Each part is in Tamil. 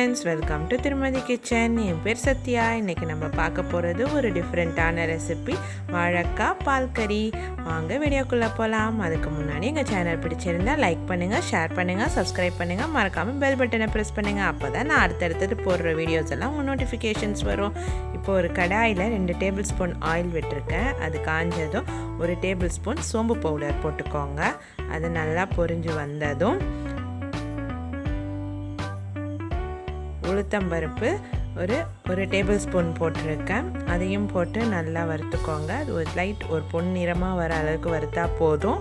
friends, welcome to Thirumathi Kitchen. என் பேர் சத்யா. இன்னைக்கு நம்ம பார்க்க போகிறது ஒரு டிஃப்ரெண்ட்டான ரெசிபி, வாழைக்காய் பால் கறி. வாங்க வீடியோக்குள்ளே போகலாம். அதுக்கு முன்னாடி எங்கள் சேனல் பிடிச்சிருந்தா லைக் பண்ணுங்கள், ஷேர் பண்ணுங்கள், சப்ஸ்கிரைப் பண்ணுங்கள், மறக்காமல் பெல் பட்டனை ப்ரெஸ் பண்ணுங்கள். அப்போ தான் நான் அடுத்தடுத்து போடுற வீடியோஸ் எல்லாம் உங்கள் நோட்டிஃபிகேஷன்ஸ் வரும். இப்போ ஒரு கடாயில் 2 டேபிள் ஸ்பூன் ஆயில் விட்டுருக்கேன். அது காஞ்சதும் 1 டேபிள் ஸ்பூன் சோம்பு பவுடர் போட்டுக்கோங்க. அது நல்லா பொரிஞ்சு வந்ததும் உளுத்தம்பருப்பு ஒரு டேபிள் ஸ்பூன் போட்டிருக்கேன். அதையும் போட்டு நல்லா வறுத்துக்கோங்க. அது ஒரு பொன்னிறமாக வர அளவுக்கு வறுத்தா போதும்.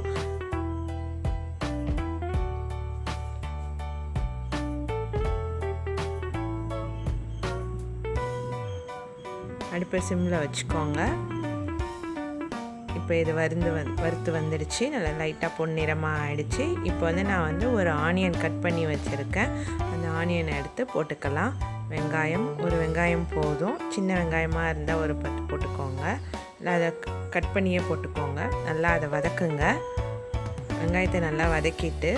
அடுப்பை சிம்மில் வச்சுக்கோங்க. இப்போ இது வறுத்து வந்துடுச்சு. நல்லா லைட்டாக பொன்னிறமாக ஆயிடுச்சு. இப்போ நான் ஒரு ஆனியன் கட் பண்ணி வச்சுருக்கேன். அந்த ஆனியனை எடுத்து போட்டுக்கலாம். ஒரு வெங்காயம் போதும். சின்ன வெங்காயமாக இருந்தால் ஒரு 10 போட்டுக்கோங்க. இல்லை அதை கட் பண்ணியே போட்டுக்கோங்க. நல்லா அதை வதக்குங்க. வெங்காயத்தை நல்லா வதக்கிட்டு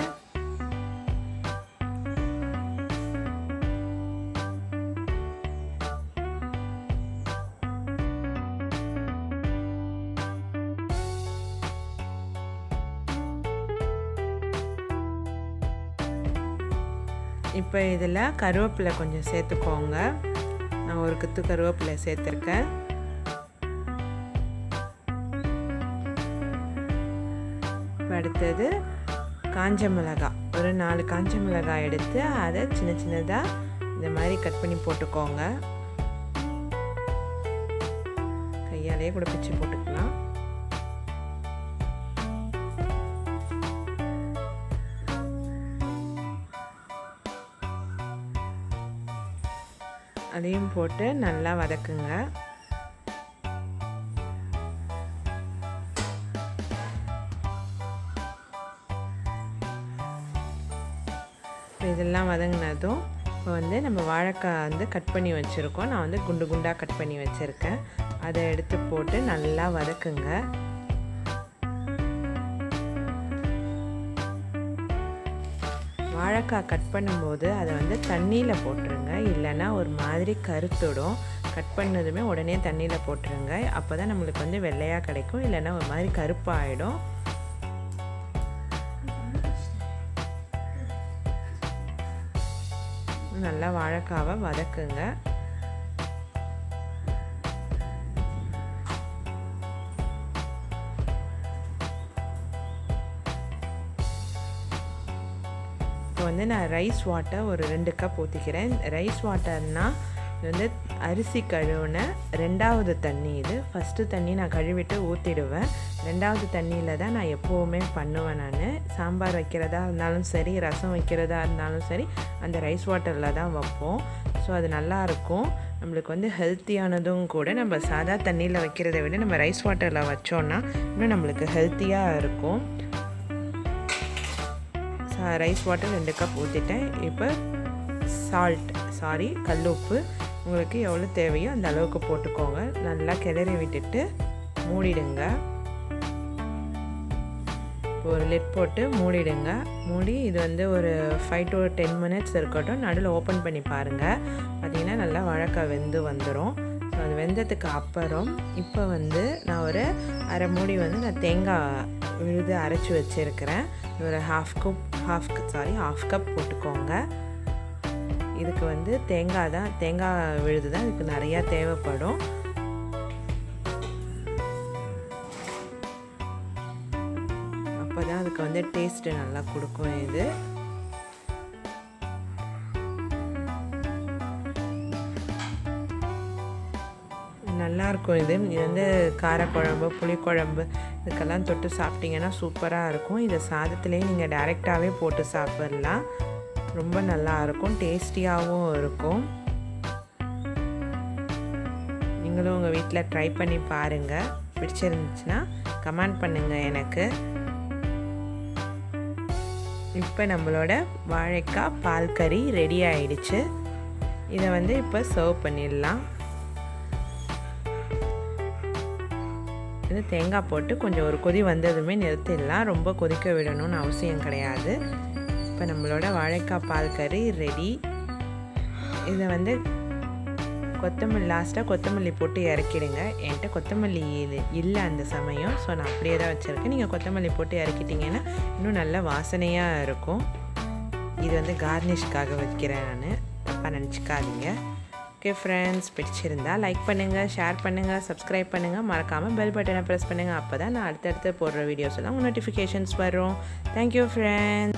இப்போ இதில் கருவேப்பிலை கொஞ்சம் சேர்த்துக்கோங்க. நான் ஒரு குத்து கருவேப்பிலை சேர்த்துருக்கேன். இப்போ அடுத்தது காஞ்ச மிளகாய், ஒரு 4 காஞ்ச மிளகாய் எடுத்து அதை சின்ன சின்னதாக இந்த மாதிரி கட் பண்ணி போட்டுக்கோங்க. கையாலேயே கூட பிச்சு போட்டுக்கலாம். அதையும் போட்டு நல்லா வதக்குங்க. இதெல்லாம் வதங்கினதும் இப்போ நம்ம வாழைக்காய் கட் பண்ணி வச்சுருக்கோம். நான் குண்டு குண்டாக கட் பண்ணி வச்சுருக்கேன். அதை எடுத்து போட்டு நல்லா வதக்குங்க. வாழைக்காய் கட் பண்ணும்போது அதை தண்ணியில் போட்டுருங்க. இல்லைன்னா ஒரு மாதிரி கருத்துடும். கட் பண்ணதுமே உடனே தண்ணியில் போட்டுருங்க. அப்போ தான் நம்மளுக்கு வெள்ளையாக கிடைக்கும். இல்லைன்னா ஒரு மாதிரி கருப்பாகிடும். நல்லா வாழைக்காவை வதக்குங்க. இப்போ நான் ரைஸ் வாட்டர் ஒரு 2 கப் ஊற்றிக்கிறேன். ரைஸ் வாட்டர்னால் இது அரிசி கழுவுன 2வது தண்ணி. இது ஃபஸ்ட்டு தண்ணி நான் கழுவிட்டு ஊற்றிடுவேன். 2வது தண்ணியில் தான் நான் எப்போவுமே பண்ணுவேன். நான் சாம்பார் வைக்கிறதா இருந்தாலும் சரி, ரசம் வைக்கிறதா இருந்தாலும் சரி, அந்த ரைஸ் வாட்டரில் தான் வைப்போம். ஸோ அது நல்லாயிருக்கும். நம்மளுக்கு ஹெல்த்தியானதும் கூட. நம்ம சாதா தண்ணியில் வைக்கிறத விட நம்ம ரைஸ் வாட்டரில் வச்சோன்னா இன்னும் நம்மளுக்கு ஹெல்த்தியாக இருக்கும். ரைஸ் வாட்டர் 2 கப் ஊற்றிட்டேன். இப்போ கல்லுப்பு உங்களுக்கு எவ்வளோ தேவையோ அந்த அளவுக்கு போட்டுக்கோங்க. நல்லா கிளறி விட்டுட்டு மூடிடுங்க. இப்போ ஒரு லிட் போட்டு மூடிடுங்க. மூடி இது ஒரு 5 to 10 மினிட்ஸ் இருக்கட்டும். நடுவில் ஓப்பன் பண்ணி பாருங்கள். பார்த்திங்கன்னா நல்லா வாழைக்காய் வெந்து வந்துடும். ஸோ அது வெந்ததுக்கு அப்புறம் இப்போ நான் ஒரு அரை மூடி நான் தேங்காய் விழுது அரைச்சி வச்சுருக்கிறேன். ஒரு ஹாஃப் கப் போட்டுக்கோங்க. இதுக்கு தேங்காய் விழுது தான் இதுக்கு நிறையா தேவைப்படும். அப்போ தான் அதுக்கு டேஸ்ட்டு நல்லா கொடுக்கும். இது நல்லாயிருக்கும். இது காரக்குழம்பு, புளிக்குழம்பு இதுக்கெல்லாம் தொட்டு சாப்பிட்டிங்கன்னா சூப்பராக இருக்கும். இதை சாதத்துலேயே நீங்கள் டைரெக்டாகவே போட்டு சாப்பிட்லாம். ரொம்ப நல்லாயிருக்கும். டேஸ்டியாகவும் இருக்கும். நீங்களும் உங்கள் வீட்டில் ட்ரை பண்ணி பாருங்கள். பிடிச்சிருந்துச்சுன்னா கமெண்ட் பண்ணுங்கள் எனக்கு. இப்போ நம்மளோட வாழைக்காய் பால் கறி ரெடி ஆயிடுச்சு. இதை இப்போ சர்வ் பண்ணிடலாம். தேங்காய் போட்டு கொஞ்சம் ஒரு கொதி வந்ததுமே நிறுத்திடலாம். ரொம்ப கொதிக்க விடணும்னு அவசியம் கிடையாது. இப்போ நம்மளோட வாழைக்காய் பால் கறி ரெடி. இதை வந்து கொத்தமல்லி லாஸ்ட்டாக கொத்தமல்லி போட்டு இறக்கிடுங்க. என்கிட்ட கொத்தமல்லி இல்லை அந்த சமயம், ஸோ நான் அப்படியே தான் வச்சுருக்கேன். நீங்கள் கொத்தமல்லி போட்டு இறக்கிட்டிங்கன்னா இன்னும் நல்ல வாசனையாக இருக்கும். இது வந்து கார்னிஷ்காக வைக்கிறேன், நான் தப்பாக நினச்சிக்காதீங்க. ஓகே ஃப்ரெண்ட்ஸ், பிடிச்சிருந்தா லைக் பண்ணுங்கள், ஷேர் பண்ணுங்கள், சப்ஸ்கிரைப் பண்ணுங்கள், மறக்காமல் பெல் பட்டனை ப்ரெஸ் பண்ணுங்கள். அப்போ தான் நான் அடுத்தடுத்து போடுற வீடியோஸ் எல்லாம் நோட்டிஃபிகேஷன்ஸ் வரும். Thank you friends.